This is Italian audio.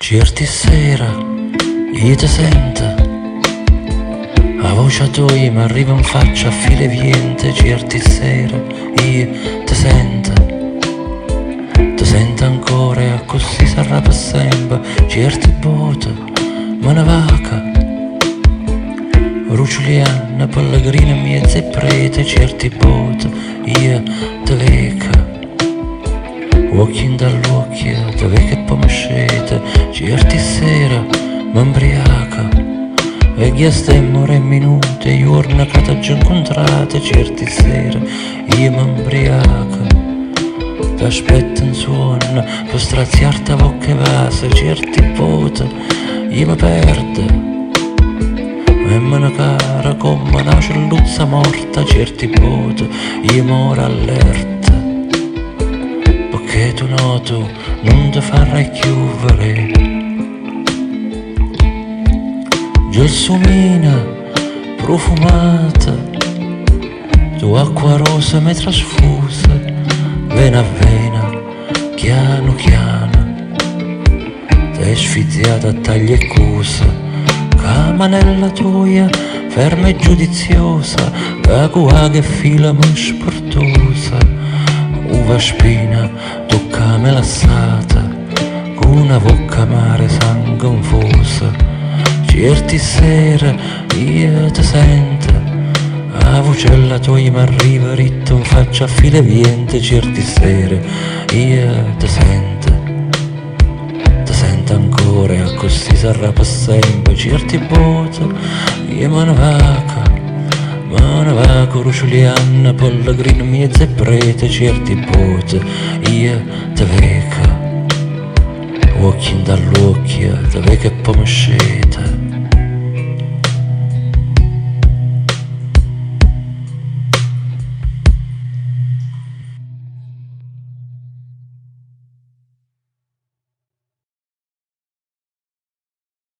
Certi sera io ti sento, a voce tua mi arriva in faccia a file viente. Certi sera io ti sento ancora e così sarà per sempre. Certi bote, me ne vaca, ruciuliana, pellegrina, mezza e prete. Certi bote, io te veca, occhi dall'occhio, te veca e poi mi scete. Certi sera m'imbriaca e che stemmo re minute, giorni che t'ho incontrate. Certi sera io m'imbriaca, t'aspetto in suono per straziarti a bocche vase. Certi volte io mi perdo e me ne cara come una celluzza morta. Certi volte io moro allerta, perché tu noto non ti farai chiudere. Gelsomina profumata, tua acqua rosa mi trasfusa, vena a vena, chiano chiano, t'hai sfiziata a tagli e cusa. Camanella tua ferma e giudiziosa, da qua che fila mi sportosa. Uva spina, toccame lassata, con una bocca amare sangue infusa. Certi sera io ti sento, a vocella tua mi arriva ritto in faccia a file viente. Certi sera io ti sento ancora e così sarà per sempre. Certi bote io me ne vaca, ruciuliana, pellegrina, mezza e prete. Certi bote io ti veca, occhi dall'occhio, te veca e poi mi scete.